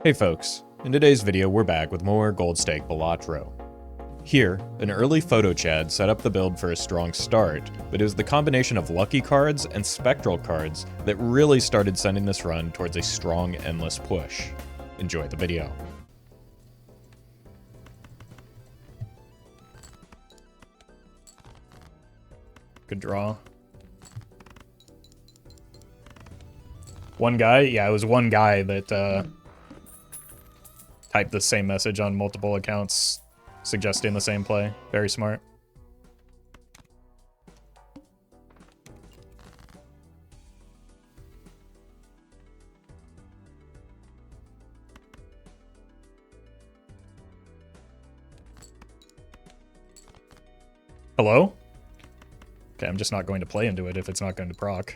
Hey folks, in today's video we're back with more gold stake Balatro. Here, an early Photochad set up the build for a strong start, but it was the combination of lucky cards and spectral cards that really started sending this run towards a strong endless push. Enjoy the video. Good draw. One guy? Yeah, it was one guy that typed the same message on multiple accounts, suggesting the same play. Very smart. Hello? Okay, I'm just not going to play into it if it's not going to proc.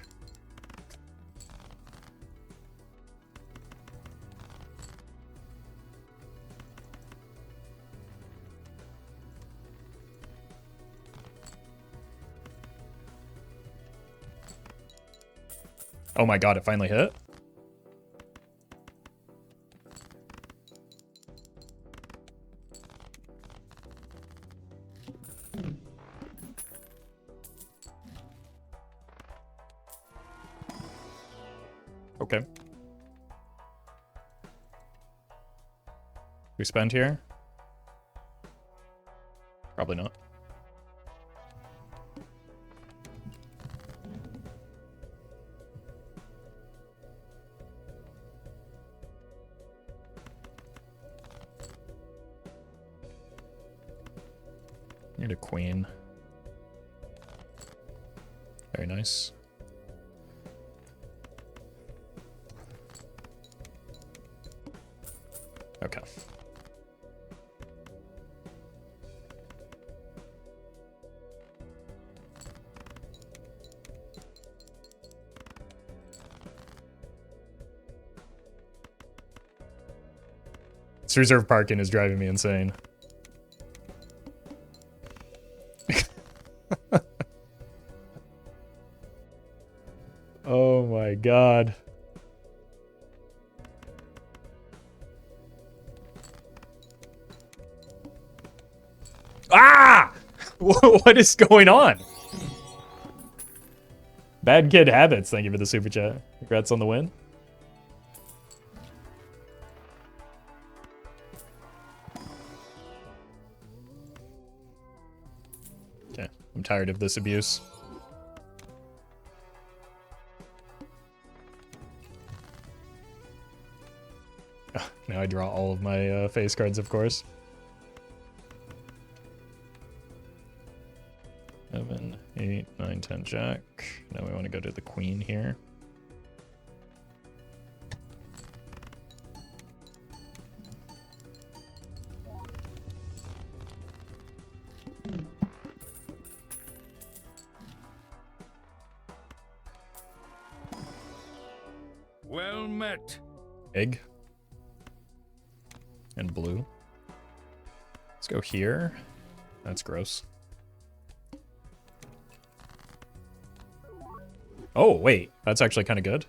Oh my god, it finally hit? Okay. We spend here? Probably not. Need a queen. Very nice. Okay. This reserve parking is driving me insane. Oh my god. Ah! What is going on? Bad kid habits. Thank you for the super chat. Congrats on the win. Okay, I'm tired of this abuse. Now I draw all of my face cards, of course. 7, 8, 9, 10, jack. Now we want to go to the queen here. Well met. Egg. And blue. Let's go here. That's gross. Oh, wait. That's actually kind of good.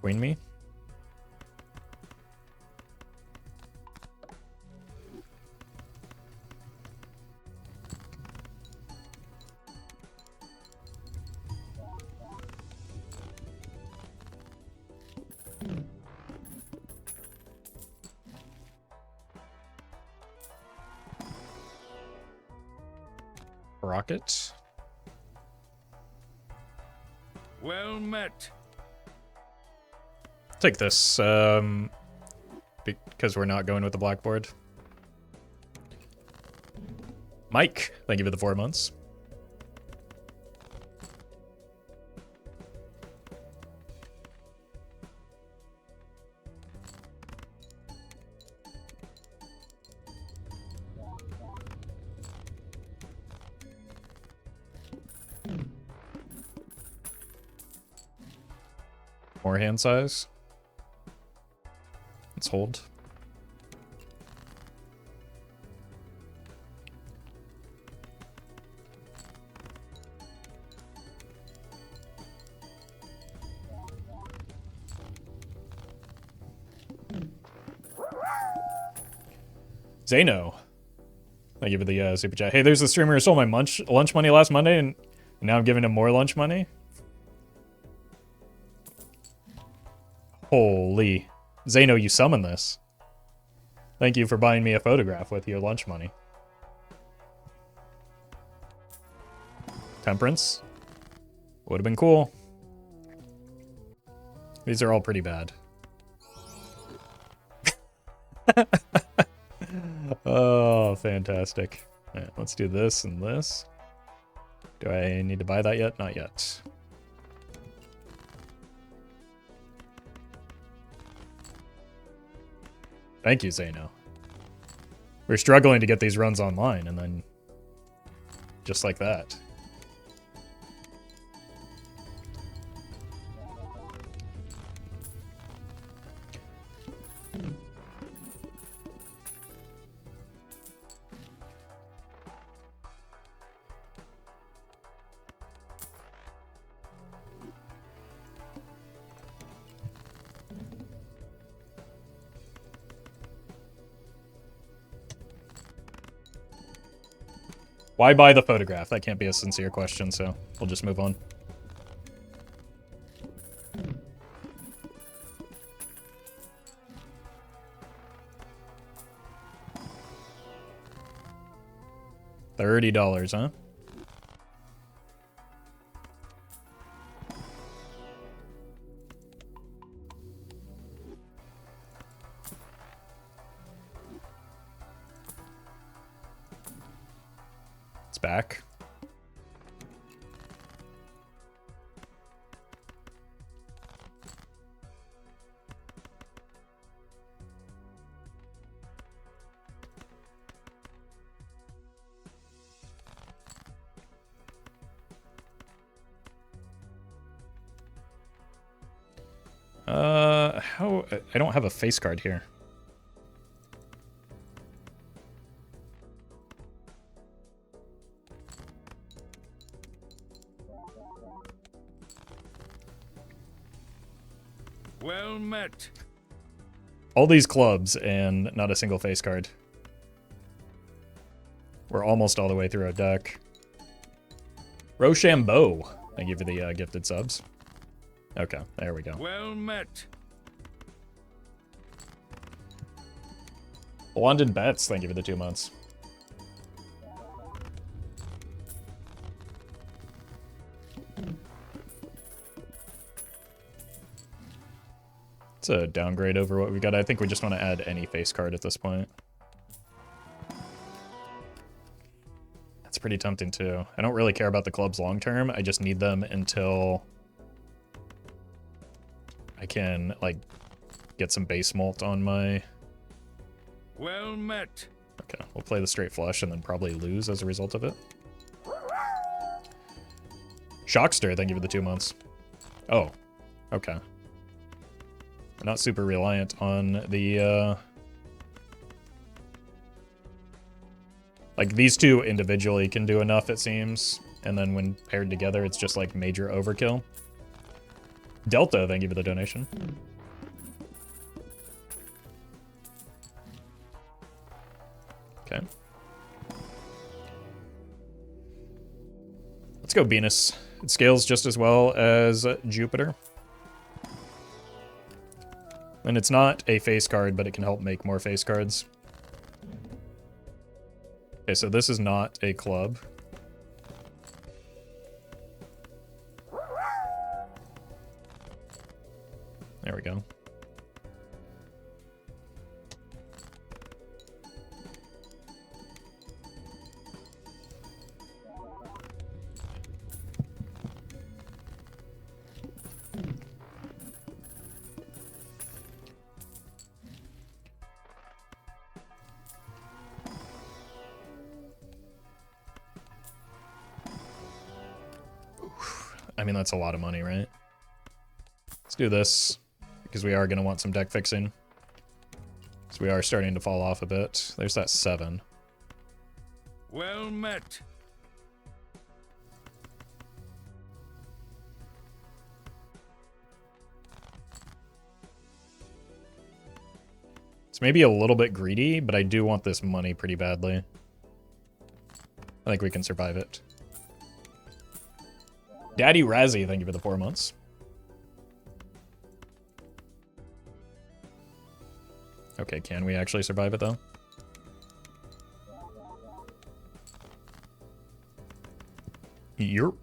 Queen me. Rocket. Well met. Take this, because we're not going with the blackboard. Mike, thank you for the 4 months. More hand size. Let's hold. Zeno. Thank you for the super chat. Hey, there's a streamer who stole my lunch money last Monday, and now I'm giving him more lunch money. Holy. Zeno, you summoned this. Thank you for buying me a photograph with your lunch money. Temperance. Would have been cool. These are all pretty bad. Oh, fantastic. All right, let's do this and this. Do I need to buy that yet? Not yet. Thank you, Zeno. We're struggling to get these runs online, and then just like that. Why buy the photograph? That can't be a sincere question, so we'll just move on. $30, huh? It's back. How? I don't have a face card here. Well met. All these clubs and not a single face card. We're almost all the way through our deck. Rochambeau. Thank you for the gifted subs. Okay, there we go. Well met. London Bets, thank you for the 2 months. It's a downgrade over what we got. I think we just want to add any face card at this point. That's pretty tempting too. I don't really care about the clubs long term. I just need them until I can, like, get some base mult on my... Well met. Okay, we'll play the straight flush and then probably lose as a result of it. Shockster, thank you for the 2 months. Oh, okay. We're not super reliant on the, like, these two individually can do enough, it seems. And then when paired together, it's just, like, major overkill. Delta, thank you for the donation. Okay. Let's go Venus. It scales just as well as Jupiter. And it's not a face card, but it can help make more face cards. Okay, so this is not a club. There we go. I mean, that's a lot of money, right? Let's do this, because we are going to want some deck fixing. So we are starting to fall off a bit. There's that 7. Well met. It's maybe a little bit greedy, but I do want this money pretty badly. I think we can survive it. Daddy Razzie, thank you for the 4 months. Okay, can we actually survive it, though? Yerp.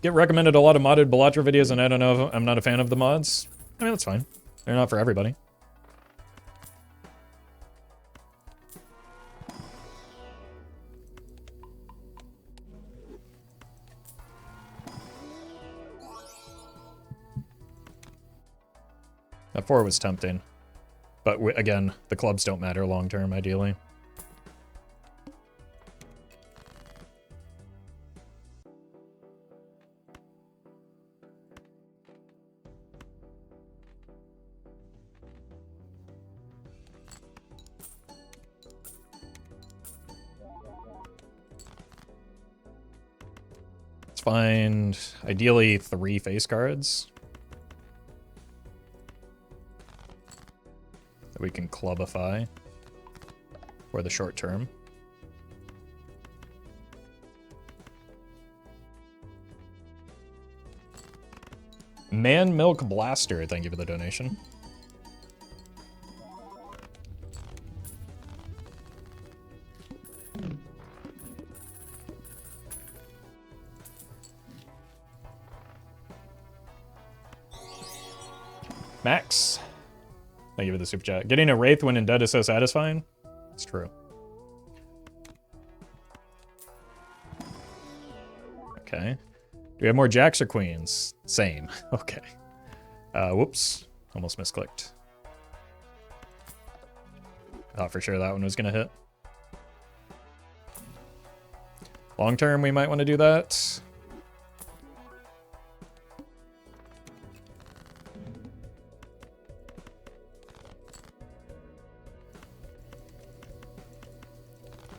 Get recommended a lot of modded Balatro videos, and I don't know if I'm not a fan of the mods. I mean, that's fine. They're not for everybody. That 4 was tempting. But again, the clubs don't matter long term, ideally. Let's find, ideally, 3 face cards that we can clubify for the short term. Man Milk Blaster, thank you for the donation. Max, thank you for the super chat. Getting a Wraith when in dead is so satisfying. It's true. Okay. Do we have more jacks or queens? Same. Okay. Whoops. Almost misclicked. Thought for sure that one was going to hit. Long term, we might want to do that.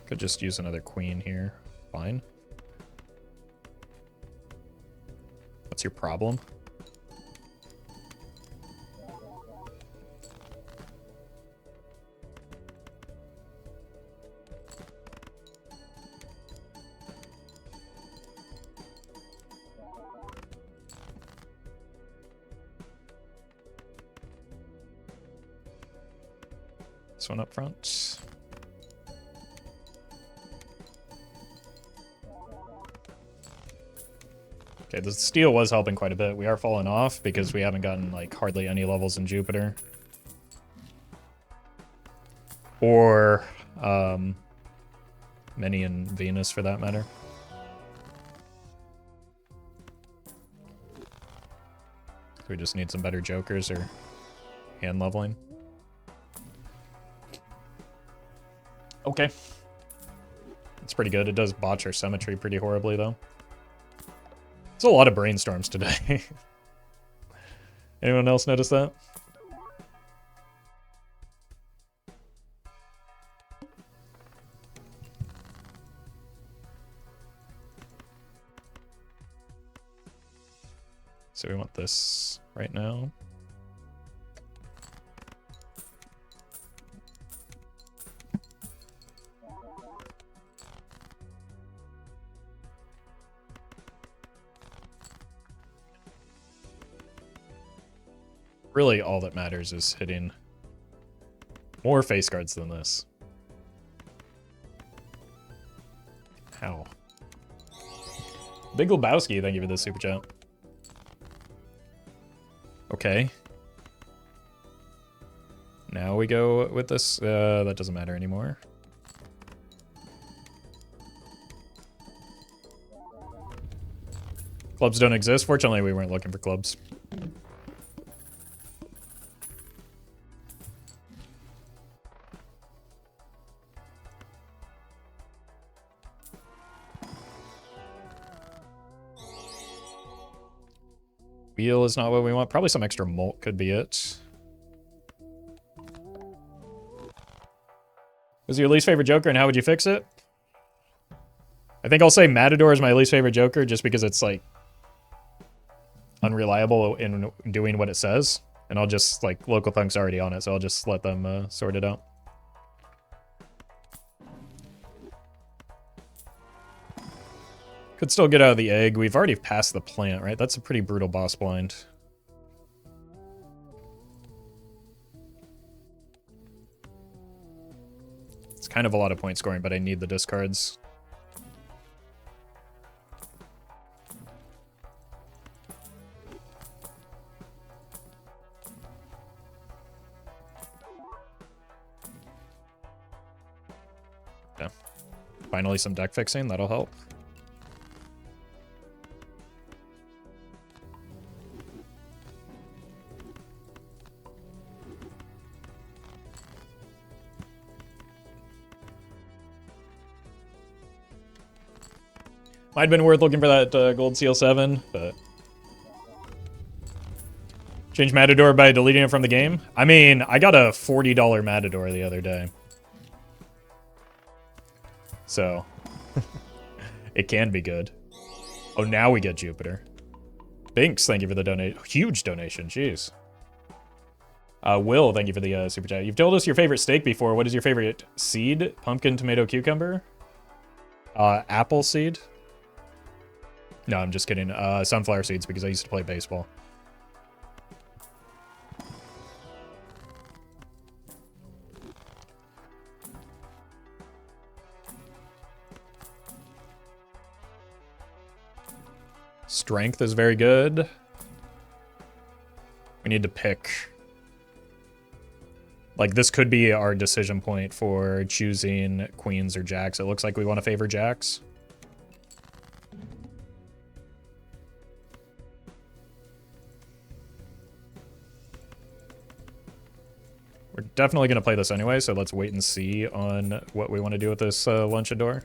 Could just use another queen here. Fine. What's your problem? This one up front. Okay, the steel was helping quite a bit. We are falling off because we haven't gotten, like, hardly any levels in Jupiter. Or, many in Venus, for that matter. We just need some better jokers or hand leveling. Okay. It's pretty good. It does botch our symmetry pretty horribly, though. It's a lot of brainstorms today. Anyone else notice that? So we want this right now. Really, all that matters is hitting more face cards than this. How? Big Lebowski, thank you for this super chat. Okay. Now we go with this. That doesn't matter anymore. Clubs don't exist. Fortunately, we weren't looking for clubs. Wheel is not what we want. Probably some extra molt could be it. Was your least favorite Joker and how would you fix it? I think I'll say Matador is my least favorite Joker just because it's like unreliable in doing what it says. And I'll just, like, local thunk's already on it, so I'll just let them sort it out. Could still get out of the egg. We've already passed the plant, right? That's a pretty brutal boss blind. It's kind of a lot of point scoring, but I need the discards. Finally some deck fixing, that'll help. Might have been worth looking for that gold seal 7, but... Change Matador by deleting it from the game? I mean, I got a $40 Matador the other day. So, it can be good. Oh, now we get Jupiter. Binks, thank you for the donate. Huge donation, jeez. Will, thank you for the super chat. You've told us your favorite steak before. What is your favorite seed? Pumpkin, tomato, cucumber? Apple seed? No, I'm just kidding. Sunflower seeds, because I used to play baseball. Strength is very good. We need to pick. Like, this could be our decision point for choosing queens or jacks. It looks like we want to favor jacks. We're definitely going to play this anyway, so let's wait and see on what we want to do with this Lunchador.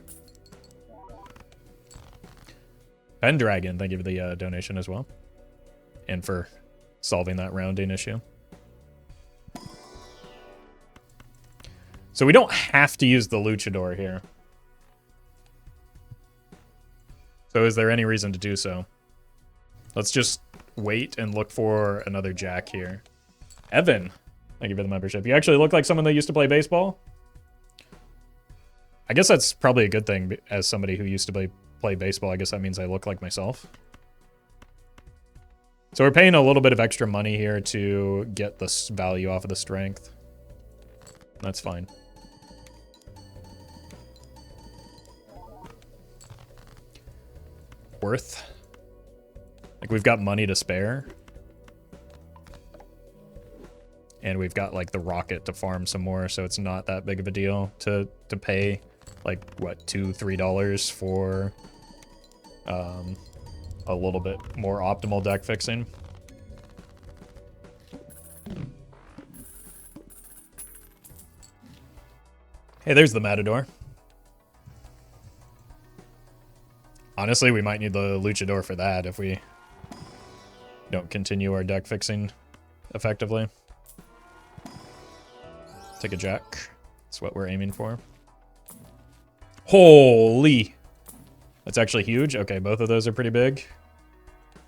Pendragon, thank you for the donation as well. And for solving that rounding issue. So we don't have to use the Luchador here. So is there any reason to do so? Let's just wait and look for another jack here. Evan, thank you for the membership. You actually look like someone that used to play baseball? I guess that's probably a good thing as somebody who used to play baseball. I guess that means I look like myself. So we're paying a little bit of extra money here to get this value off of the strength. That's fine. Worth. Like, we've got money to spare. And we've got, like, the rocket to farm some more, so it's not that big of a deal to pay, like, what, $2, $3 for a little bit more optimal deck fixing. Hey, there's the Matador. Honestly, we might need the Luchador for that if we don't continue our deck fixing effectively. Take a jack. That's what we're aiming for. Holy! That's actually huge. Okay, both of those are pretty big.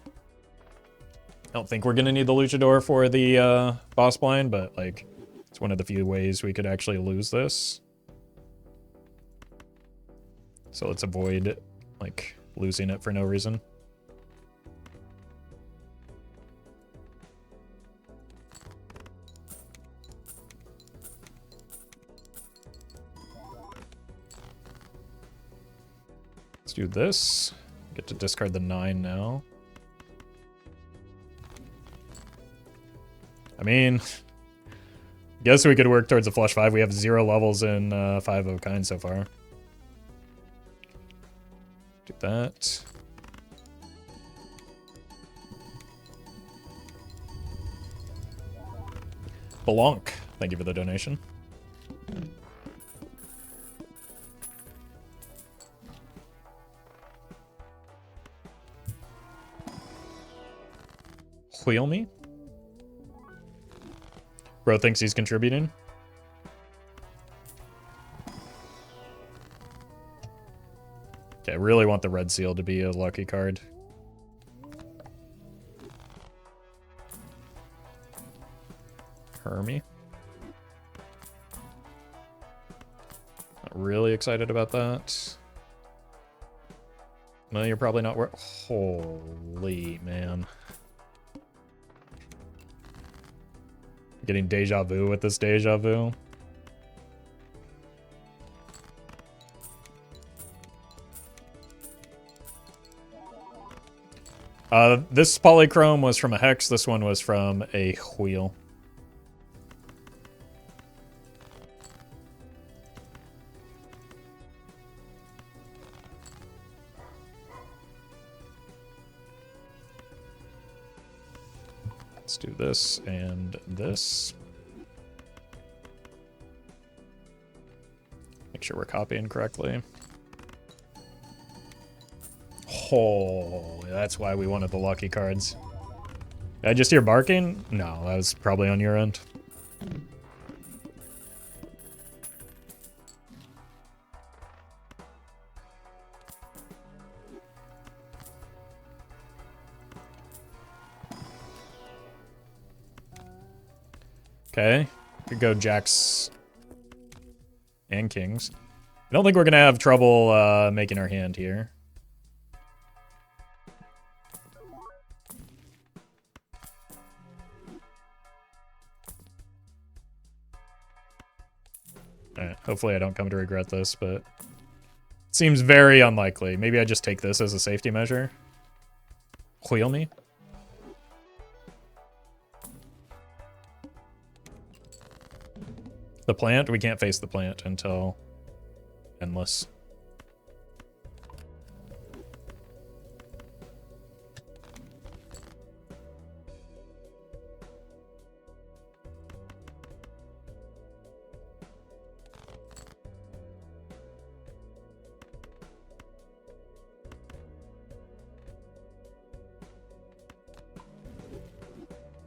I don't think we're going to need the Luchador for the boss blind, but, like, it's one of the few ways we could actually lose this. So let's avoid, like, losing it for no reason. Let's do this. Get to discard the 9 now. I mean, guess we could work towards a flush 5. We have 0 levels in 5 of kind so far. Do that. Belonk, thank you for the donation. Wheel me? Bro thinks he's contributing. Okay, I really want the red seal to be a lucky card. Hermie. Not really excited about that. No, you're probably not worth. Holy man. Getting deja vu with this deja vu. This polychrome was from a hex. This one was from a wheel. Let's do this and this. Make sure we're copying correctly. Oh, that's why we wanted the lucky cards. Did I just hear barking? No, that was probably on your end. Okay, could go jacks and kings. I don't think we're gonna have trouble making our hand here. Alright, hopefully I don't come to regret this, but it seems very unlikely. Maybe I just take this as a safety measure. Wheel me. The plant? We can't face the plant until endless.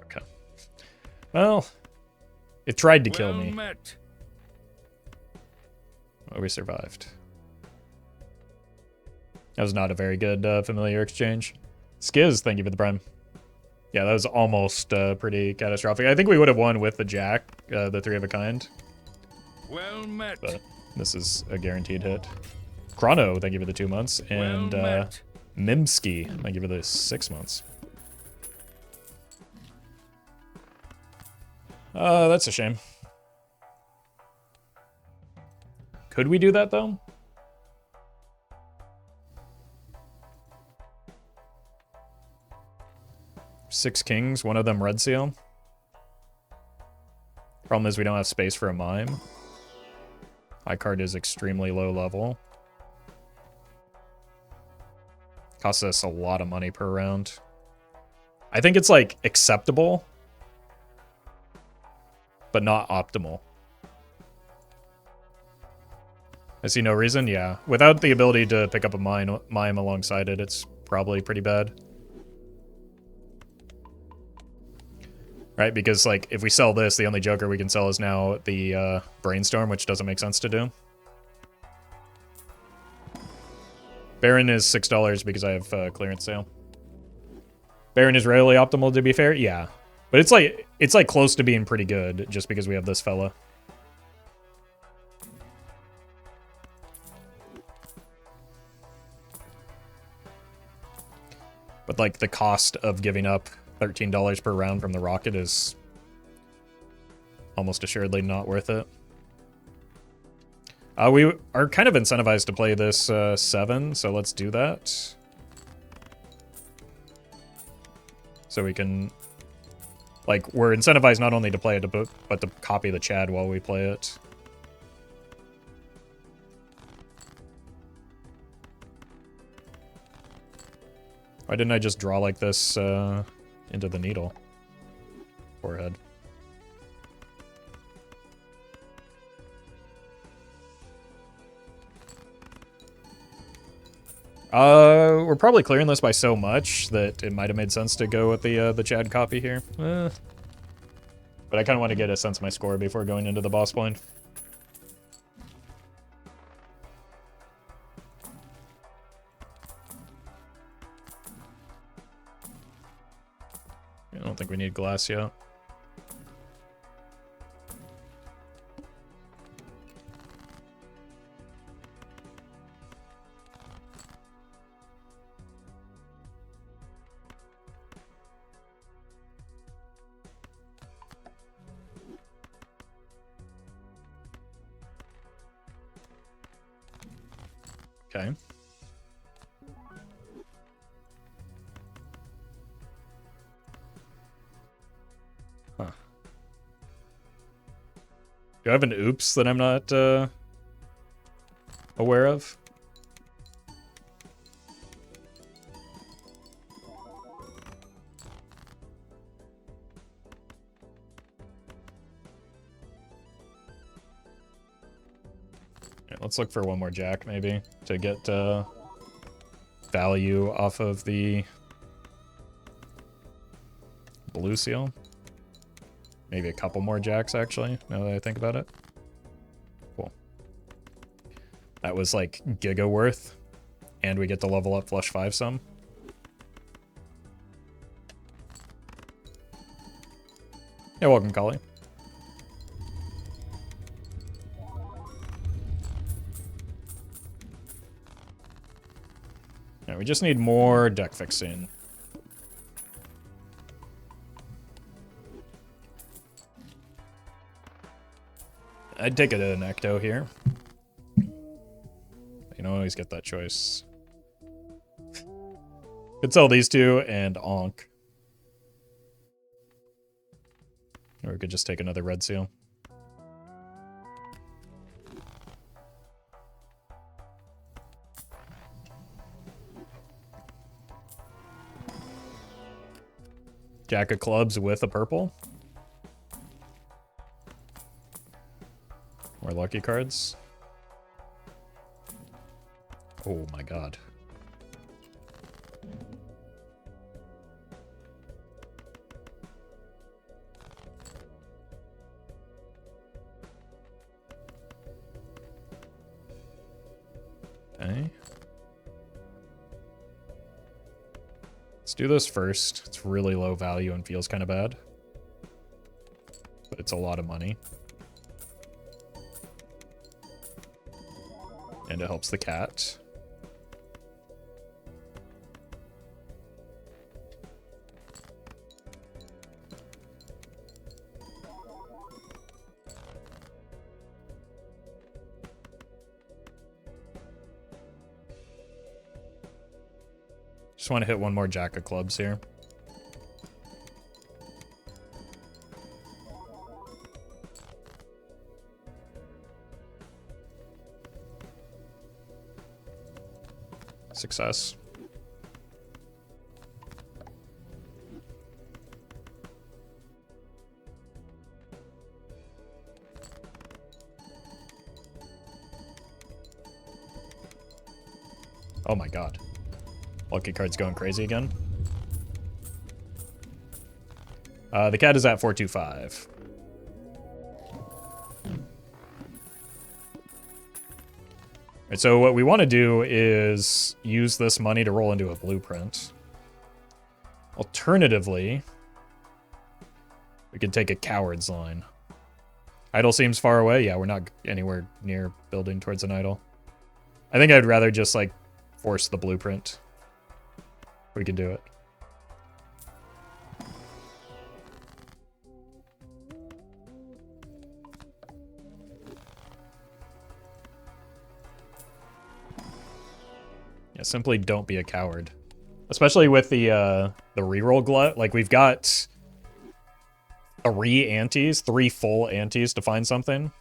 Okay. Well, it tried to kill me. Met. Well, we survived. That was not a very good familiar exchange. Skiz, thank you for the prime. Yeah, that was almost pretty catastrophic. I think we would have won with the jack, the 3 of a kind. Well met. But this is a guaranteed hit. Chrono, thank you for the 2 months. And Mimsky, thank you for the 6 months. That's a shame. Could we do that, though? Six kings, one of them red seal. Problem is we don't have space for a mime. High card is extremely low level. Costs us a lot of money per round. I think it's, like, acceptable, but not optimal. I see no reason, yeah. Without the ability to pick up a mime alongside it, it's probably pretty bad. Right, because, like, if we sell this, the only Joker we can sell is now the Brainstorm, which doesn't make sense to do. Baron is $6 because I have clearance sale. Baron is rarely optimal, to be fair, yeah. But it's like close to being pretty good, just because we have this fella. But, like, the cost of giving up $13 per round from the rocket is almost assuredly not worth it. We are kind of incentivized to play this 7, so let's do that. So we can... Like, we're incentivized not only to play it, but to copy the Chad while we play it. Why didn't I just draw like this into the needle? Forehead. We're probably clearing this by so much that it might have made sense to go with the Chad copy here. But I kind of want to get a sense of my score before going into the boss blind. I don't think we need glass yet. Okay. Huh. Do I have an oops that I'm not aware of? Yeah, let's look for one more jack, maybe, to get value off of the blue seal. Maybe a couple more jacks, actually, now that I think about it. Cool. That was like giga worth, and we get to level up flush 5 some. Yeah, welcome, Collie. Yeah, we just need more deck fixing. I'd take it an Ecto here. You know, always get that choice. Could sell these two and Onk. Or we could just take another red seal. Jack of clubs with a purple. More lucky cards. Oh my god. Okay. Let's do this first. It's really low value and feels kind of bad. But it's a lot of money. And it helps the cat. Just want to hit one more jack of clubs here. Success. Oh my god. Lucky card's going crazy again. The cat is at 425. Right, so what we want to do is use this money to roll into a blueprint. Alternatively, we could take a coward's line. Idol seems far away. Yeah, we're not anywhere near building towards an idol. I think I'd rather just, like, force the blueprint. We can do it. Yeah, simply don't be a coward. Especially with the reroll glut. Like, we've got 3 antes, 3 full antes to find something.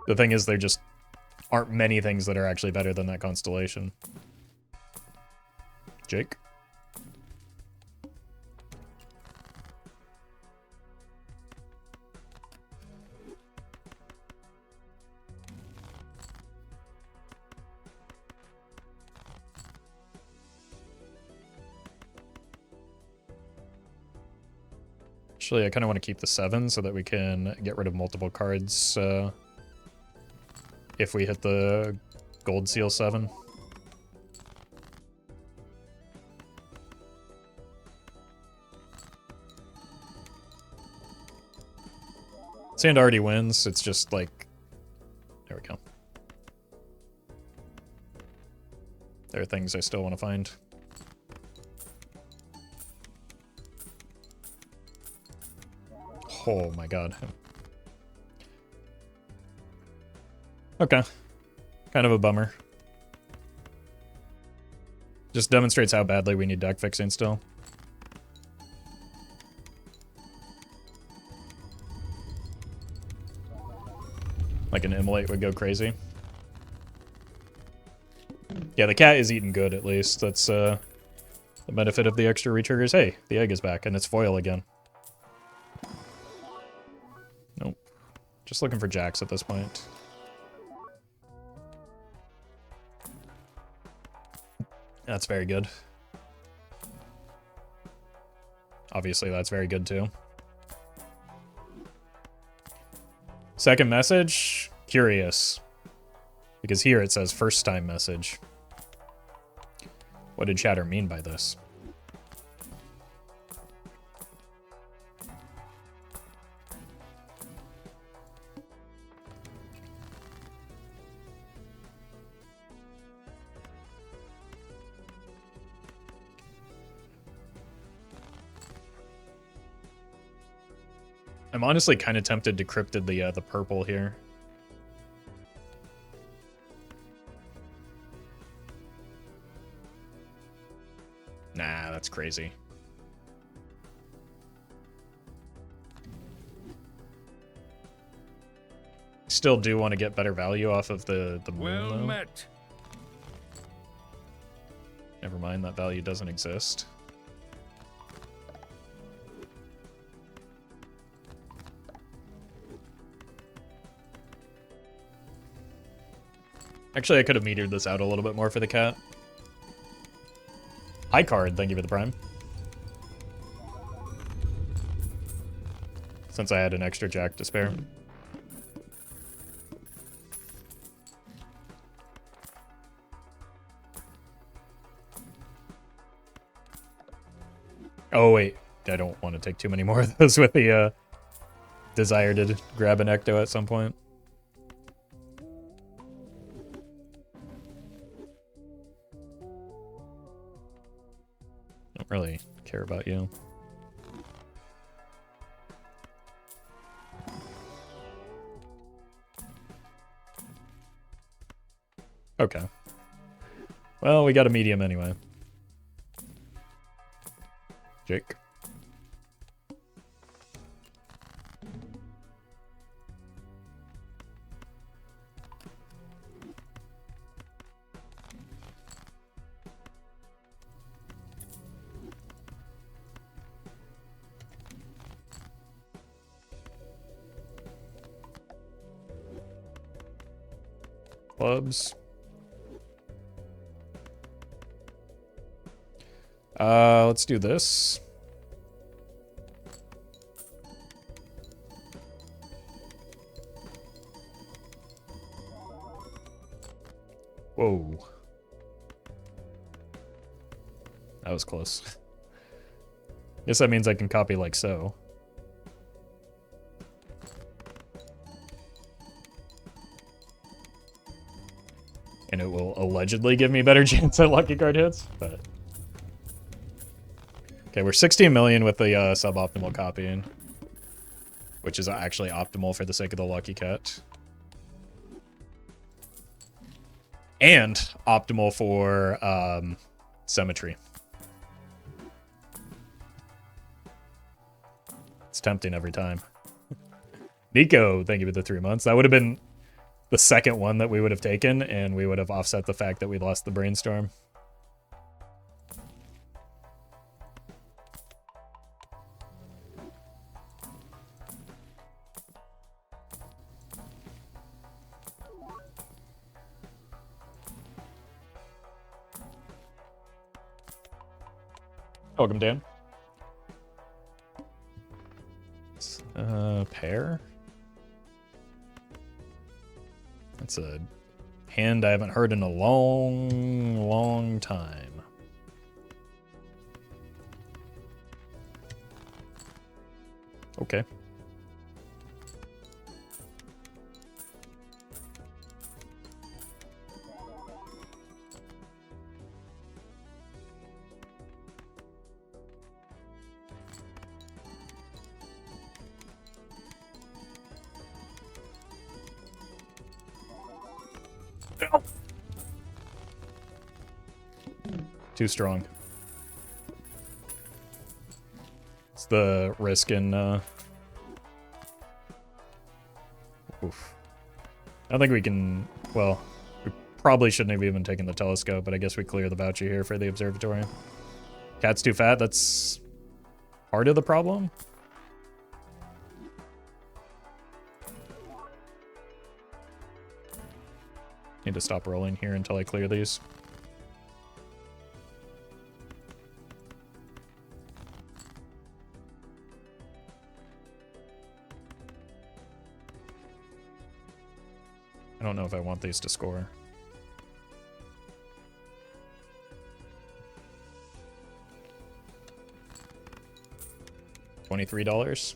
The thing is, there just aren't many things that are actually better than that constellation. Jake? Actually, I kind of want to keep the 7 so that we can get rid of multiple cards if we hit the gold seal 7. Sand already wins, it's just like... There we go. There are things I still want to find. Oh my god. Okay. Kind of a bummer. Just demonstrates how badly we need deck fixing still. Like an immolate would go crazy. Yeah, the cat is eating good at least. That's the benefit of the extra retriggers. Hey, the egg is back and it's foil again. Nope. Just looking for jacks at this point. That's very good. Obviously, that's very good too. Second message, curious. Because here it says first time message. What did chatter mean by this? I'm honestly kind of tempted to cryptid the purple here. Nah, that's crazy. Still do want to get better value off of the moon, Well though. met. Never mind, that value doesn't exist. Actually, I could have metered this out a little bit more for the cat. High card, thank you for the prime. Since I had an extra jack to spare. Oh wait, I don't want to take too many more of those with the desire to grab an ecto at some point. Don't really care about you. Okay. Well, we got a medium anyway. Jake. Clubs. Let's do this. Whoa. That was close. Guess that means I can copy like so. And it will allegedly give me better chance at lucky card hits, but... Okay, we're 16 million with the suboptimal copying. Which is actually optimal for the sake of the lucky cat. And optimal for symmetry. It's tempting every time. Nico, thank you for the 3 months. That would have been the second one that we would have taken, and we would have offset the fact that we lost the brainstorm. Welcome, Dan. Pair? That's a hand I haven't heard in a long time. Okay. Too strong. It's the risk in, oof. I don't think we can, well, we probably shouldn't have even taken the telescope, but I guess we clear the voucher here for the observatory. Cat's too fat, that's part of the problem. Need to stop rolling here until I clear these. I don't know if I want these to score. $23.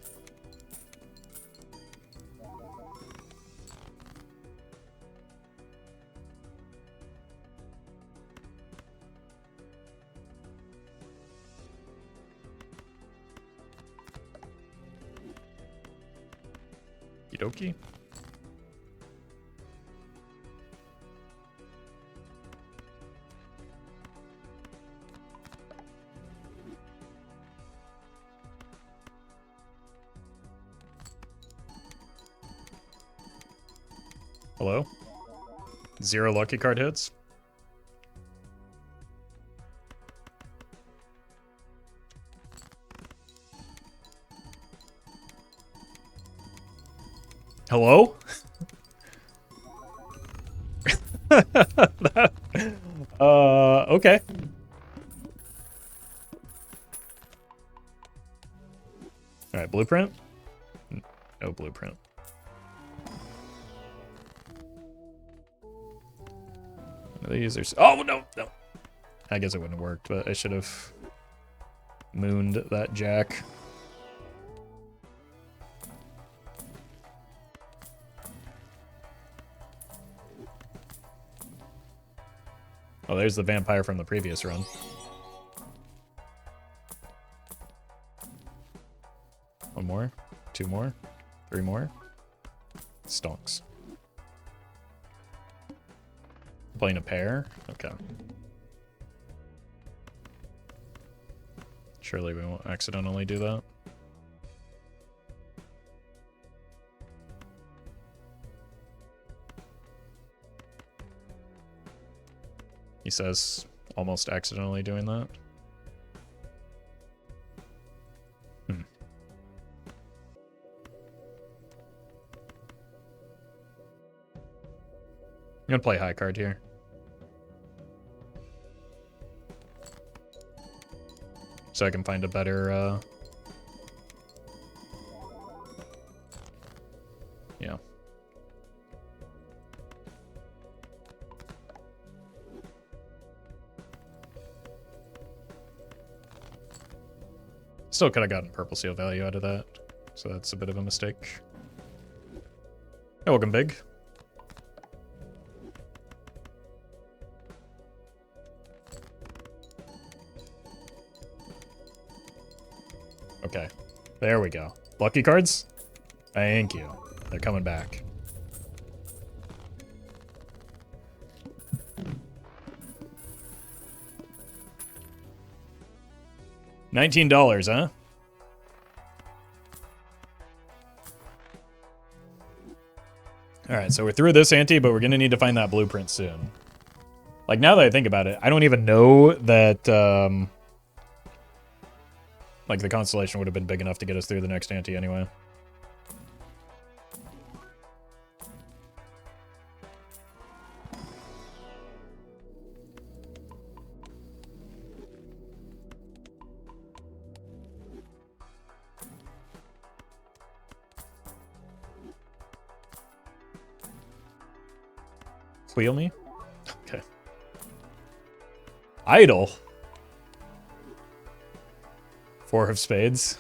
Okie. Hello? 0 lucky card hits. Hello? Okay. All right, blueprint? No blueprint. These are... Oh, no, no. I guess it wouldn't have worked, but I should have mooned that jack. Oh, there's the vampire from the previous run. One more, 2 more, 3 more. Stonks. Playing a pair? Okay. Surely we won't accidentally do that. He says almost accidentally doing that. I'm gonna play high card here. So I can find a better, yeah. Still could have gotten purple seal value out of that, so that's a bit of a mistake. Hey, welcome, Big. Okay, there we go. Lucky cards? Thank you. They're coming back. $19, huh? Alright, so we're through this ante, but we're gonna need to find that blueprint soon. Like, now that I think about it, I don't even know that, like, the constellation would have been big enough to get us through the next ante anyway. Wheel me? Okay. Idle? 4 of spades.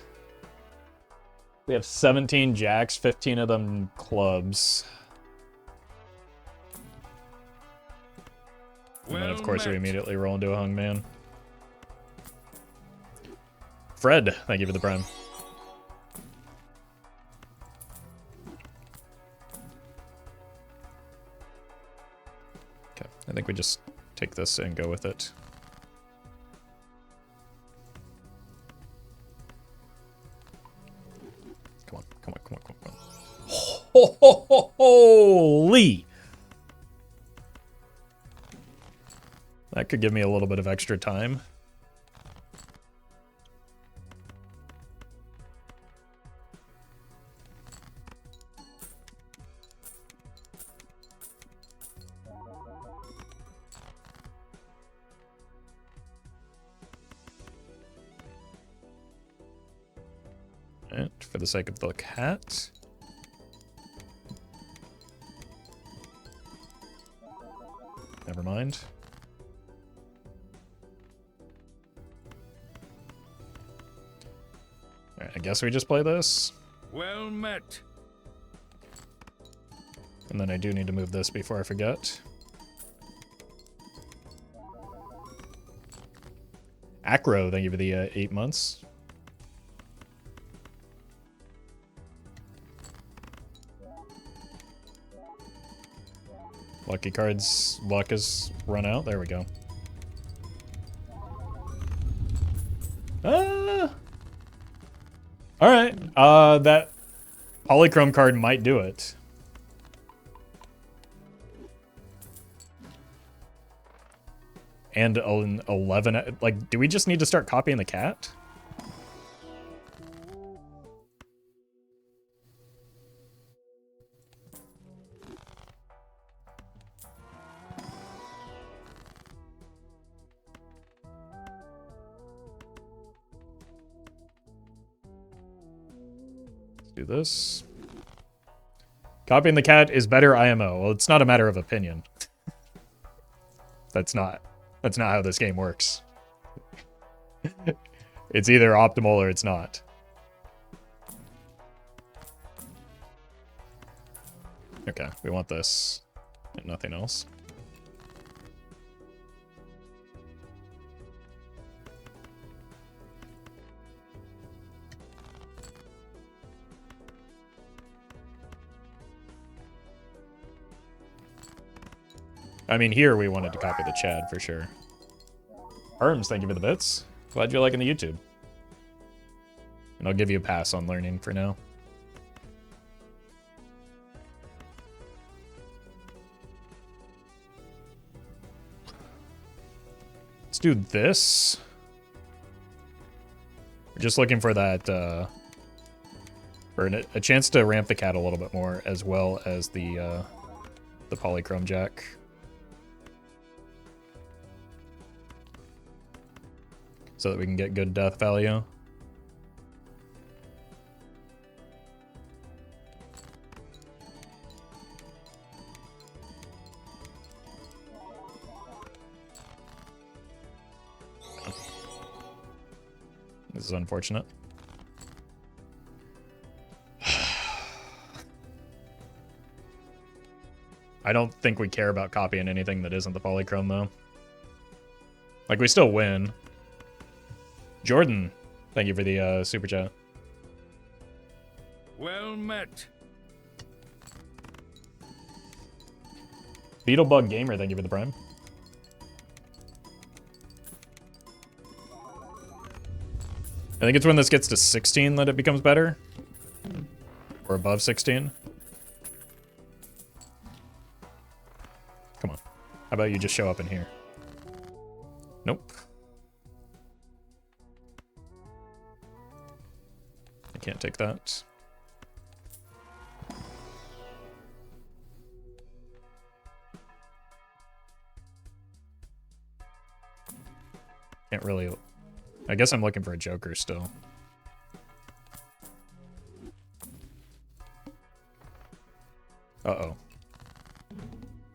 We have 17 jacks, 15 of them clubs. And then, of course, we immediately roll into a hung man. Fred, thank you for the prime. Okay, I think we just take this and go with it. Come on, come on, come on, come on, come on. Holy! That could give me a little bit of extra time. And for the sake of the cat. Never mind. Alright, I guess we just play this. Well met. And then I do need to move this before I forget. Acro, thank you for the 8 months. Lucky cards, luck has run out. There we go. Alright, that polychrome card might do it. And an 11, like, do we just need to start copying the cat? Do this. Copying the cat is better IMO. Well, it's not a matter of opinion. That's not how this game works. It's either optimal or it's not. Okay, we want this and nothing else. I mean, here we wanted to copy the Chad for sure. Herms, thank you for the bits. Glad you're liking the YouTube. And I'll give you a pass on learning for now. Let's do this. We're just looking for that, for a chance to ramp the cat a little bit more, as well as the polychrome jack. So that we can get good death value. This is unfortunate. I don't think we care about copying anything that isn't the polychrome, though. Like, we still win. Jordan, thank you for the super chat. Well met. Beetlebug Gamer, thank you for the prime. I think it's when this gets to 16 that it becomes better. Or above 16. Come on. How about you just show up in here? Nope. I can't take that. Can't really... I guess I'm looking for a Joker still. Uh-oh.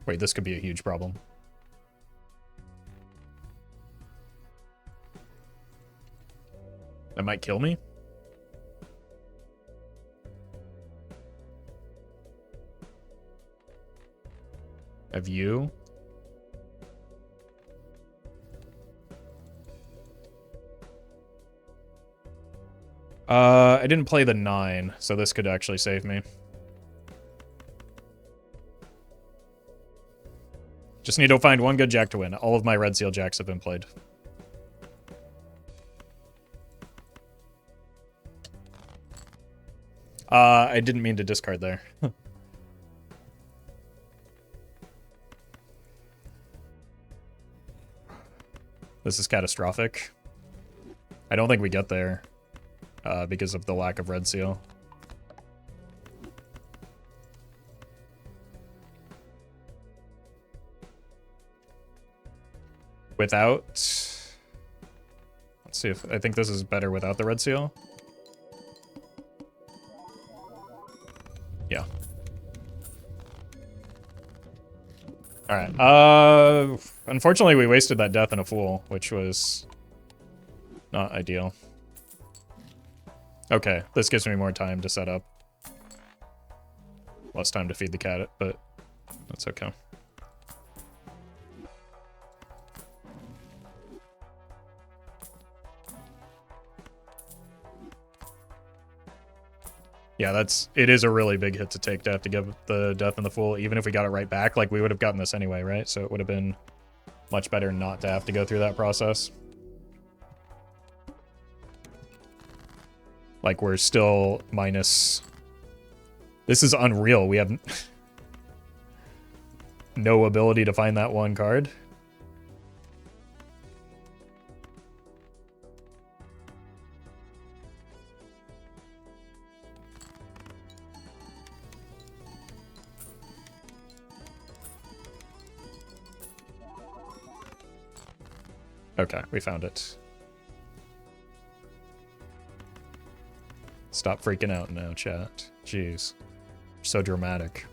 Wait, this could be a huge problem. That might kill me? Have you? I didn't play the 9, so this could actually save me. Just need to find one good jack to win. All of my red seal jacks have been played. I didn't mean to discard there. This is catastrophic. I don't think we get there because of the lack of red seal. Without... Let's see if... I think this is better without the red seal. Yeah. Alright. Unfortunately, we wasted that death in a fool, which was not ideal. Okay, this gives me more time to set up. Less time to feed the cat, but that's okay. Yeah, it is a really big hit to take to have to give the death in the fool. Even if we got it right back, like we would have gotten this anyway, right? So it would have been much better not to have to go through that process. Like we're still minus... This is unreal. We have no ability to find that one card. Okay, we found it. Stop freaking out now, chat. Jeez. So dramatic.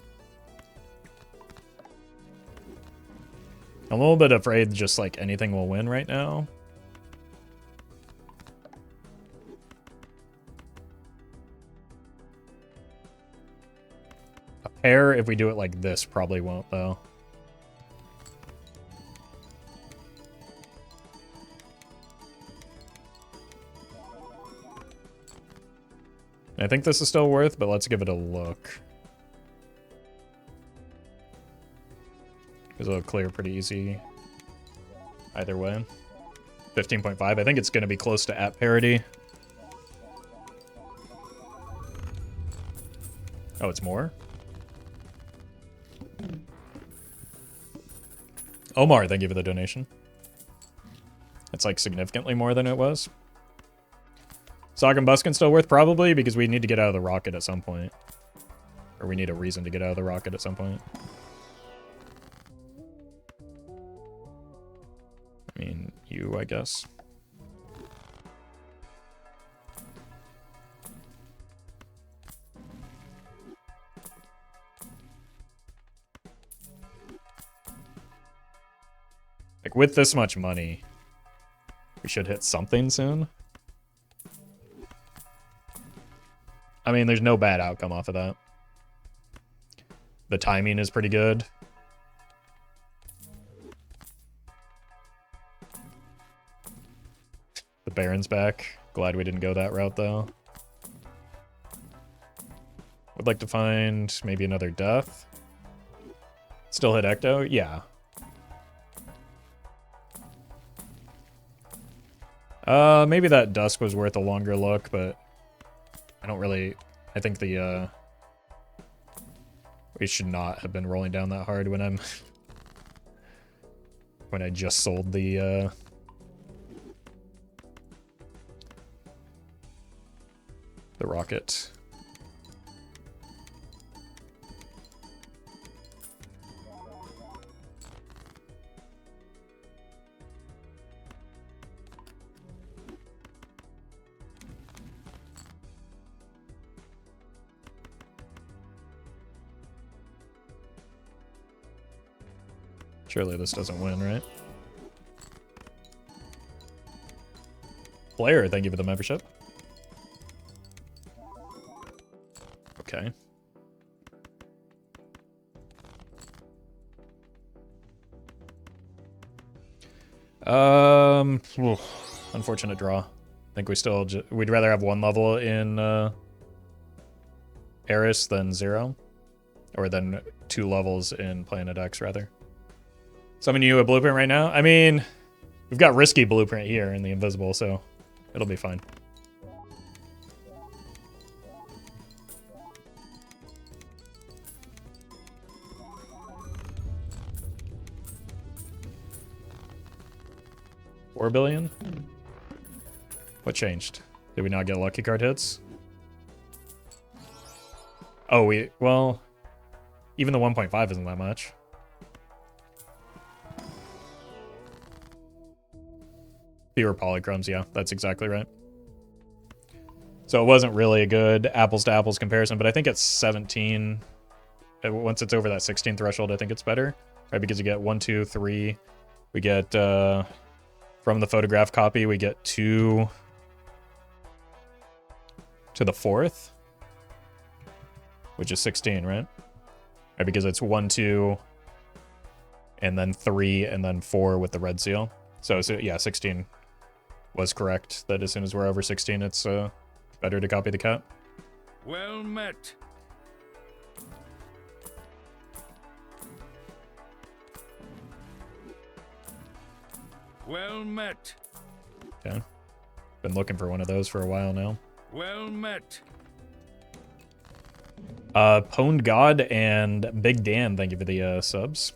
I'm a little bit afraid just like anything will win right now. A pair, if we do it like this, probably won't though. I think this is still worth, but let's give it a look. Because it'll clear pretty easy either way. 15.5. I think it's going to be close to at parity. Oh, it's more? Omar, thank you for the donation. It's like significantly more than it was. Sock and Buskin still worth? Probably, because we need to get out of the rocket at some point. Or we need a reason to get out of the rocket at some point. I mean, you, I guess. Like, with this much money, we should hit something soon. I mean, there's no bad outcome off of that. The timing is pretty good. The Baron's back. Glad we didn't go that route, though. Would like to find maybe another death. Still hit Ecto? Yeah. Maybe that Dusk was worth a longer look, but I don't really... I think the, we should not have been rolling down that hard when I'm... when I just sold the, rocket. Surely this doesn't win, right? Player, thank you for the membership. Okay. Unfortunate draw. I think we still we'd rather have one level in Eris than 0, or than 2 levels in Planet X rather. Summon you a blueprint right now? I mean, we've got risky blueprint here in the invisible, so it'll be fine. $4 billion? What changed? Did we not get lucky card hits? Oh, well, even the 1.5 isn't that much. Fewer polychromes, yeah, that's exactly right. So it wasn't really a good apples to apples comparison, but I think it's 17. Once it's over that 16 threshold, I think it's better, right? Because you get 1, 2, 3. We get, from the photograph copy, we get 2 to the 4th, which is 16, right? Right, because it's 1, 2, and then 3, and then 4 with the red seal. So yeah, 16 was correct. That as soon as we're over 16, it's better to copy the cat. Well met. Well met. Okay. Been looking for one of those for a while now. Well met. Pwned God and Big Dan, thank you for the subs.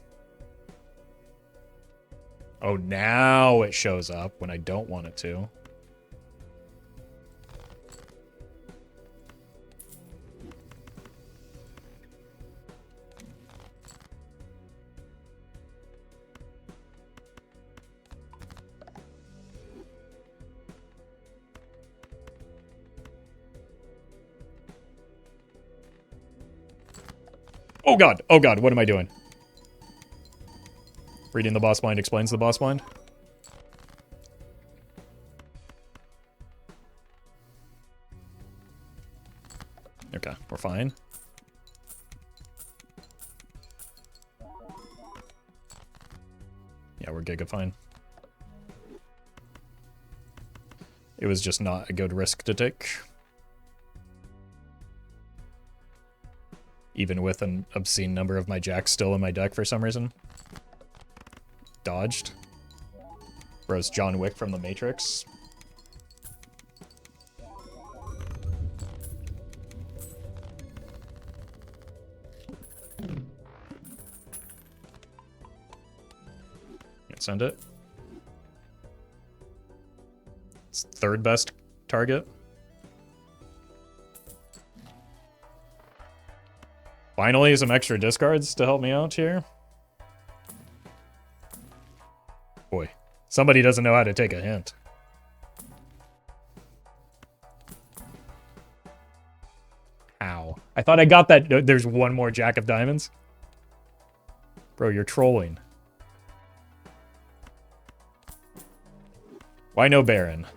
Oh, now it shows up when I don't want it to. Oh god, what am I doing? Reading the boss blind explains the boss blind. Okay, we're fine. Yeah, we're giga fine. It was just not a good risk to take. Even with an obscene number of my jacks still in my deck for some reason. Dodged. Bro's John Wick from the Matrix. Can't send it. It's third best target. Finally, some extra discards to help me out here. Boy, somebody doesn't know how to take a hint. Ow. I thought I got that. There's one more Jack of Diamonds. Bro, you're trolling. Why no Baron?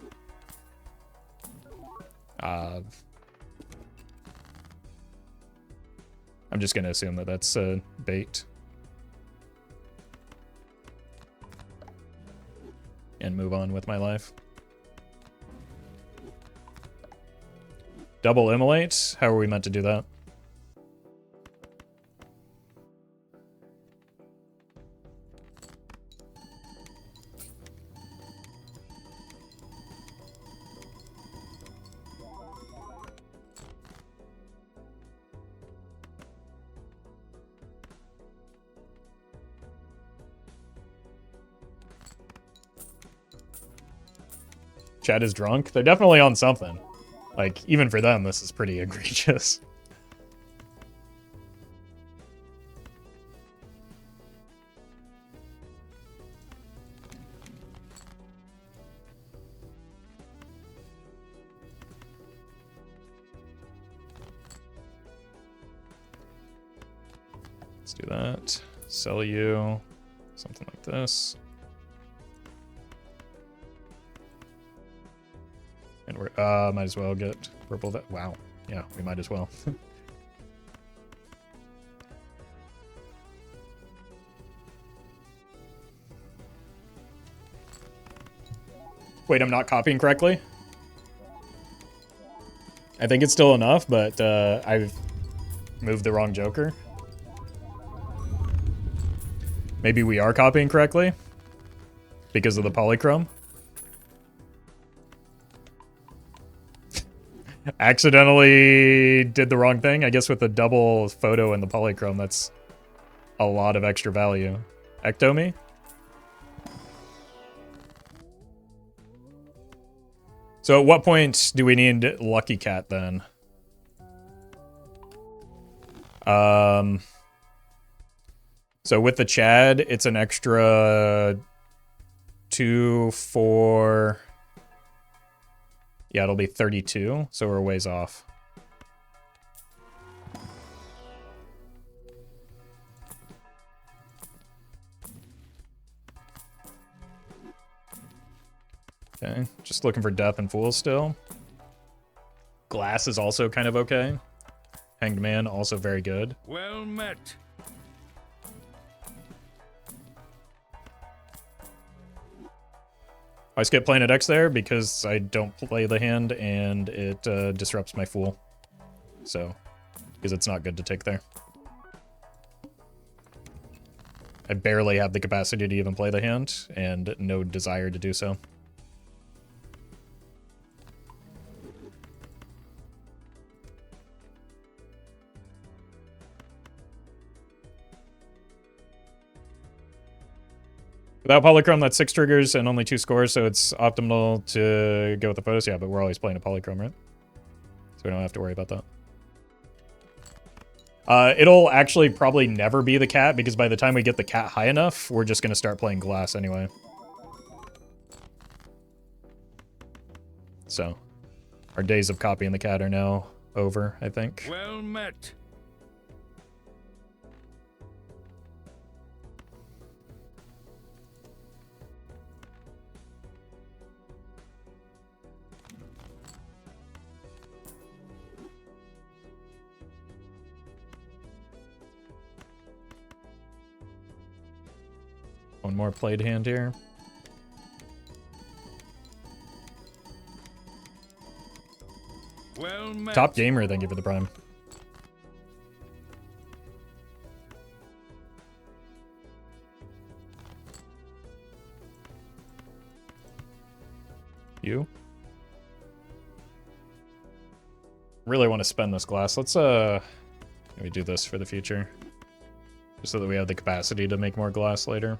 I'm just going to assume that that's bait. And move on with my life. Double immolate? How are we meant to do that? Chad is drunk. They're definitely on something. Like, even for them, this is pretty egregious. Let's do that. Sell you. Something like this. And we're, might as well get purple. Wow. Yeah, we might as well. Wait, I'm not copying correctly? I think it's still enough, but I've moved the wrong Joker. Maybe we are copying correctly because of the polychrome. Accidentally did the wrong thing. I guess with the double photo and the polychrome, that's a lot of extra value. Ectomy? So at what point do we need Lucky Cat then? So with the Chad, it's an extra 2, 4... Yeah, it'll be 32, so we're ways off. Okay, just looking for Death and Fool still. Glass is also kind of okay. Hanged Man, also very good. Well met. I skip Planet X there because I don't play the hand and it disrupts my Fool. So, because it's not good to take there. I barely have the capacity to even play the hand and no desire to do so. Without Polychrome, that's 6 triggers and only 2 scores, so it's optimal to go with the photos. Yeah, but we're always playing a Polychrome, right? So we don't have to worry about that. It'll actually probably never be the cat, because by the time we get the cat high enough, we're just going to start playing glass anyway. So, our days of copying the cat are now over, I think. Well met. One more played hand here. Well met. Top gamer, thank you for the prime. You? Really want to spend this glass. Let's maybe do this for the future. Just so that we have the capacity to make more glass later.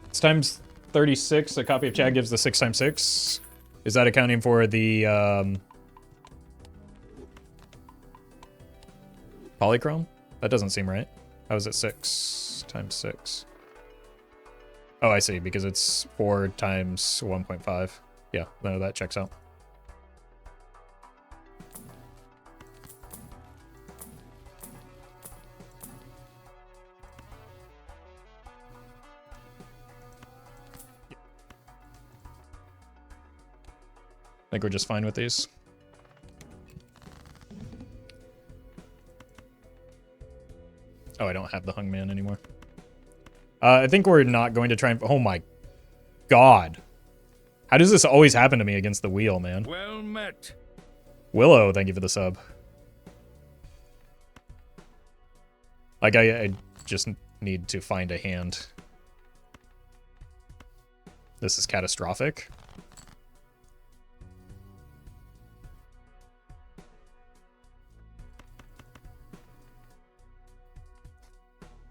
It's times 36. A copy of Chad gives the 6 times 6. Is that accounting for the polychrome? That doesn't seem right. How is it 6 times 6? Oh, I see, because it's 4 times 1.5. Yeah, no, that checks out. I think we're just fine with these. Oh, I don't have the hung man anymore. I think we're not going to try and... Oh my god. How does this always happen to me against the wheel, man? Well met. Willow, thank you for the sub. Like, I just need to find a hand. This is catastrophic.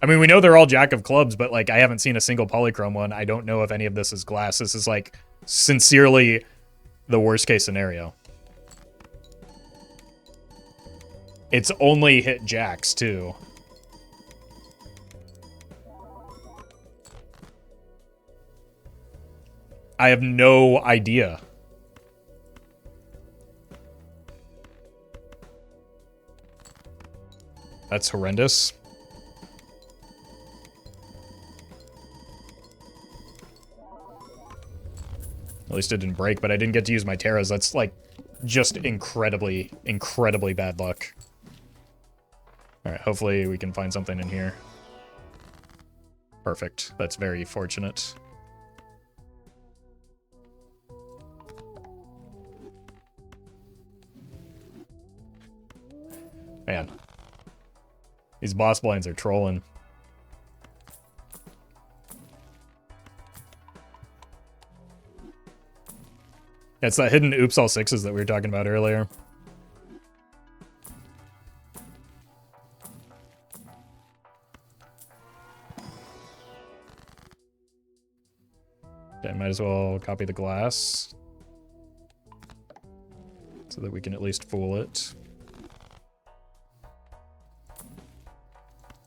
I mean, we know they're all Jack of Clubs, but, like, I haven't seen a single polychrome one. I don't know if any of this is glass. This is, like, sincerely the worst case scenario. It's only hit Jacks, too. I have no idea. That's horrendous. At least it didn't break, but I didn't get to use my Terras. That's, like, just incredibly, incredibly bad luck. Alright, hopefully we can find something in here. Perfect. That's very fortunate. Man. These boss blinds are trolling. It's that hidden oops all sixes that we were talking about earlier. Okay, might as well copy the glass so that we can at least fool it.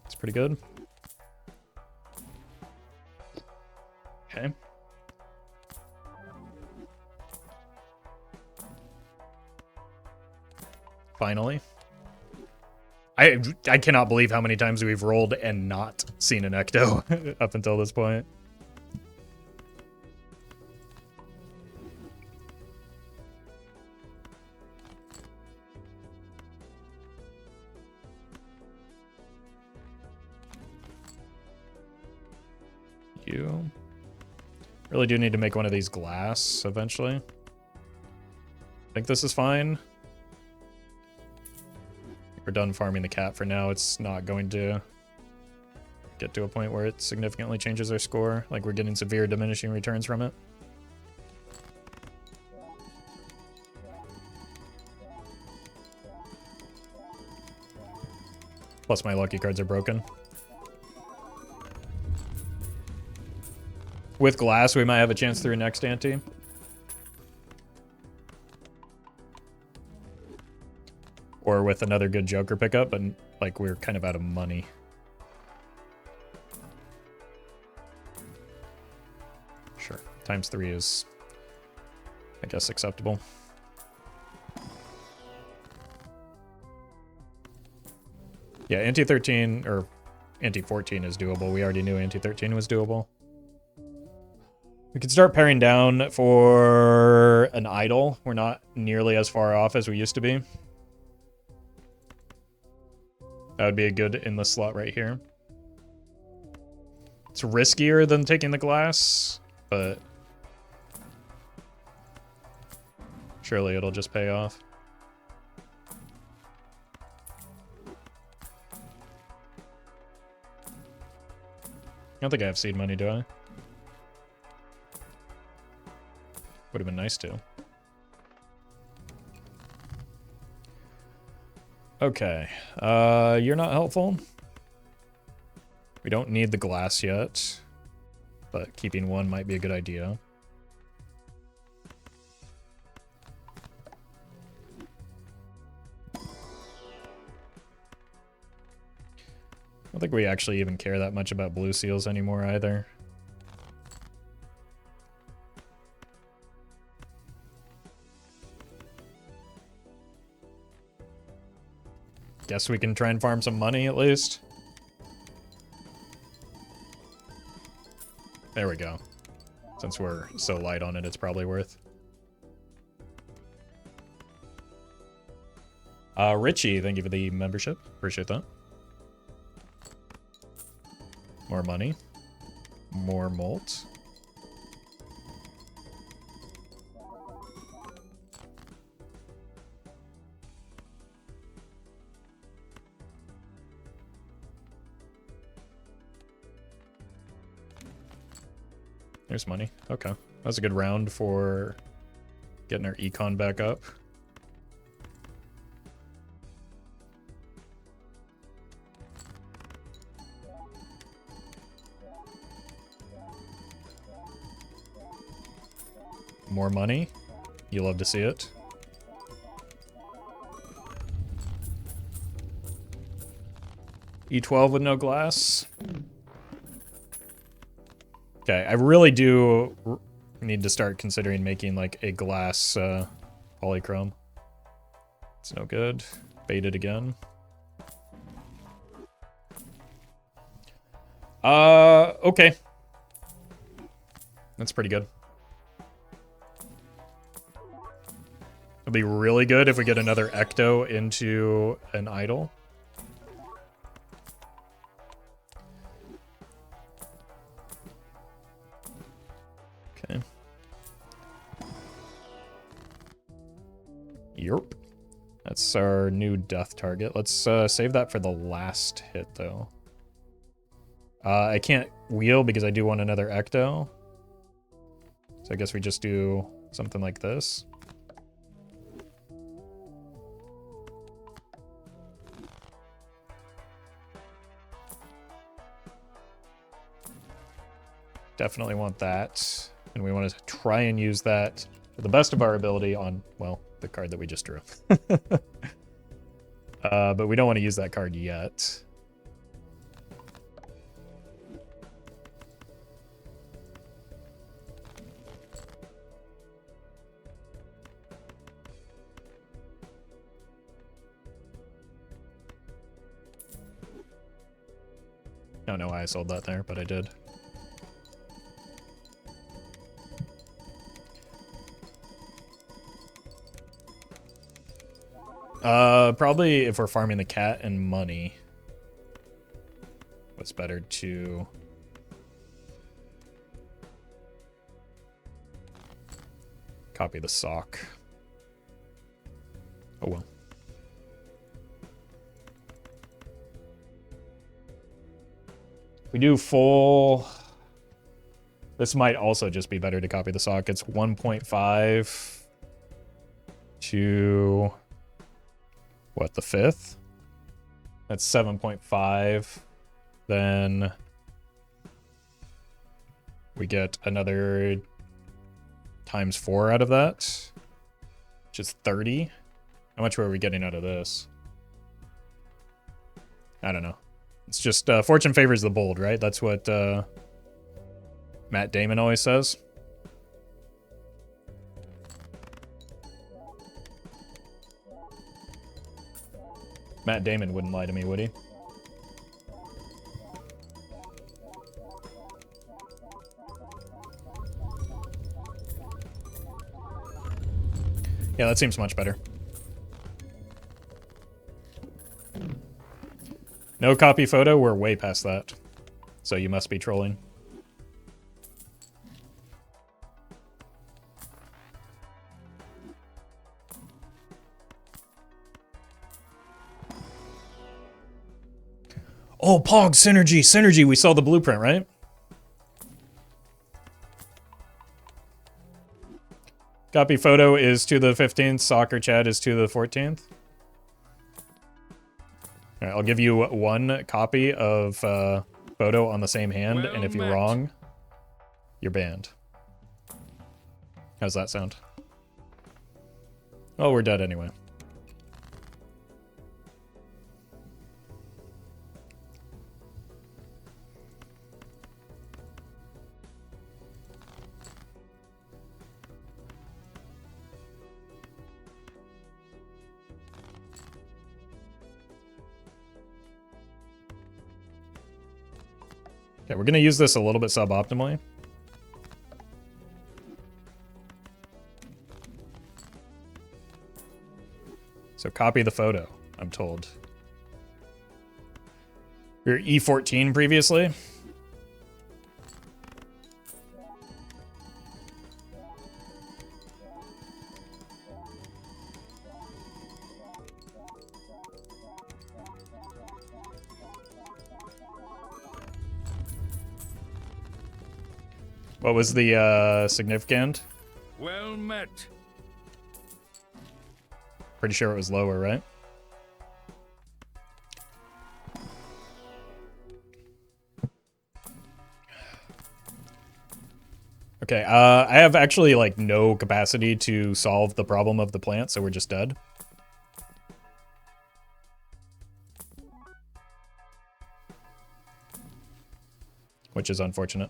It's pretty good. Okay. Finally. I cannot believe how many times we've rolled and not seen an ecto up until this point. You really do need to make one of these glass eventually. I think this is fine. We're done farming the cat for now. It's not going to get to a point where it significantly changes our score. Like, we're getting severe diminishing returns from it. Plus my lucky cards are broken. With glass, we might have a chance through next ante. Or with another good Joker pickup, but like we're kind of out of money. Sure, ×3 is, I guess, acceptable. Yeah, ante 13 or ante 14 is doable. We already knew ante 13 was doable. We could start paring down for an idol. We're not nearly as far off as we used to be. That would be a good in the slot right here. It's riskier than taking the glass, but surely it'll just pay off. I don't think I have seed money, do I? Would have been nice to. Okay, you're not helpful. We don't need the glass yet, but keeping one might be a good idea. I don't think we actually even care that much about blue seals anymore either. Guess we can try and farm some money at least. There we go. Since we're so light on it, it's probably worth. Richie, thank you for the membership. Appreciate that. More money. More malt. There's money. Okay. That was a good round for getting our Econ back up. More money. You love to see it. E12 with no glass. Okay, I really do need to start considering making like a glass polychrome. It's no good. Baited again. Okay. That's pretty good. It'll be really good if we get another ecto into an idol. Yerp. That's our new death target. Let's save that for the last hit, though. I can't wheel because I do want another ecto. So I guess we just do something like this. Definitely want that. And we want to try and use that to the best of our ability on, well, the card that we just drew. But we don't want to use that card yet. I don't know why I sold that there, but I did. Probably if we're farming the cat and money, what's better to copy the sock. Oh well. We do full. This might also just be better to copy the sock. It's 1.5 to what, the 5th? That's 7.5. Then we get another times 4 out of that, which is 30. How much were we getting out of this? I don't know. It's just fortune favors the bold, right? That's what Matt Damon always says. Matt Damon wouldn't lie to me, would he? Yeah, that seems much better. No copy photo, we're way past that. So you must be trolling. Oh, Pog, synergy, synergy. We saw the blueprint, right? Copy photo is to the 15th. Soccer chat is to the 14th. All right, I'll give you one copy of photo on the same hand, Well and if you're met. wrong, you're banned. How's that sound? Oh, we're dead anyway. Okay, we're gonna use this a little bit suboptimally. So copy the photo, I'm told. We were E14 previously. What was the significant? Well met. Pretty sure it was lower, right? Okay, I have actually like no capacity to solve the problem of the plant, so we're just dead. Which is unfortunate.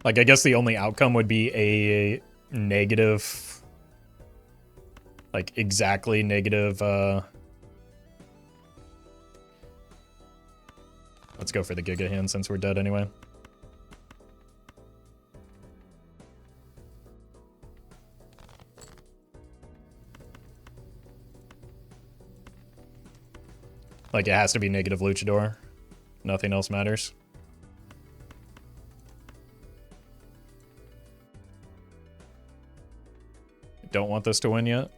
Like, I guess the only outcome would be a negative, like, exactly negative, let's go for the Giga Hand since we're dead anyway. Like, it has to be negative Luchador. Nothing else matters. don't want this to win yet.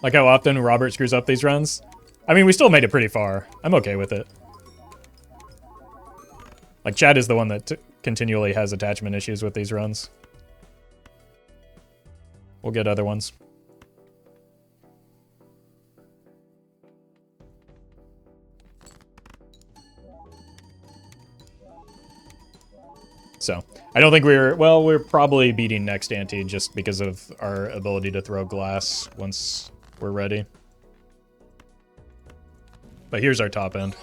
Like how often Robert screws up these runs. I mean, we still made it pretty far. I'm okay with it. Like, Chad is the one that continually has attachment issues with these runs. We'll get other ones. So, I don't think we're probably beating next ante just because of our ability to throw glass once we're ready. But here's our top end.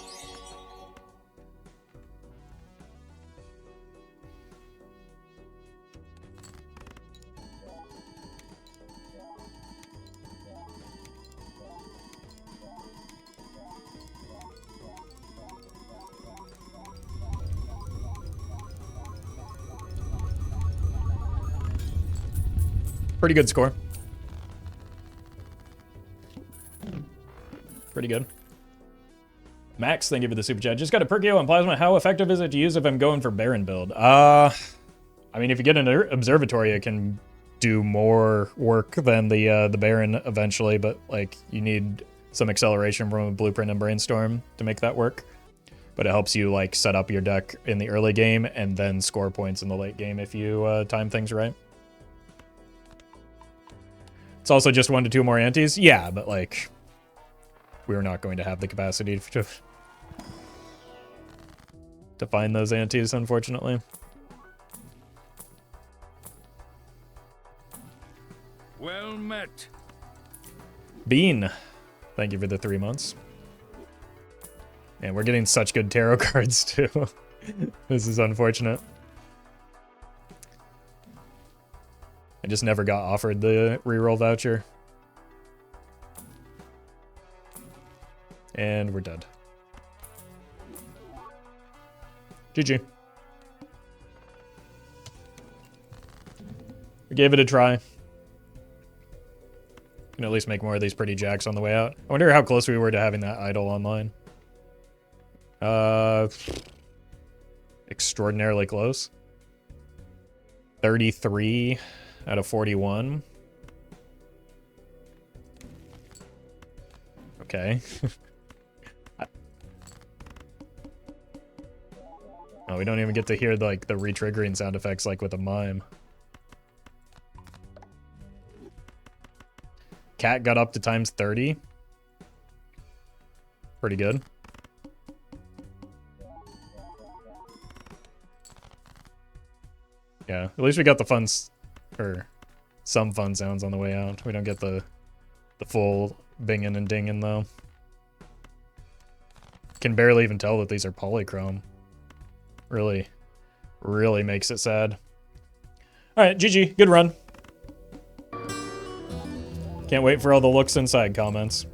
Pretty good score. Pretty good. Max, thank you for the super chat. Just got a Perkio on Plasma. How effective is it to use if I'm going for Baron build? I mean, if you get an observatory, it can do more work than the Baron eventually, but like you need some acceleration from a Blueprint and Brainstorm to make that work. But it helps you like set up your deck in the early game and then score points in the late game if you time things right. It's also just 1 to 2 more antes. Yeah, but like we're not going to have the capacity to find those antes, unfortunately. Well met. Bean, thank you for the 3 months. And we're getting such good tarot cards too. This is unfortunate. I just never got offered the reroll voucher. And we're dead. GG. We gave it a try. Can at least make more of these pretty jacks on the way out. I wonder how close we were to having that idol online. Extraordinarily close. 33 out of 41. Okay. Oh, we don't even get to hear like the re-triggering sound effects like with a mime. Cat got up to times 30. Pretty good. Yeah, at least we got the fun, or some fun sounds on the way out. We don't get the full binging and dinging though. Can barely even tell that these are polychrome. Really, really makes it sad. All right, GG, good run. Can't wait for all the looks inside comments.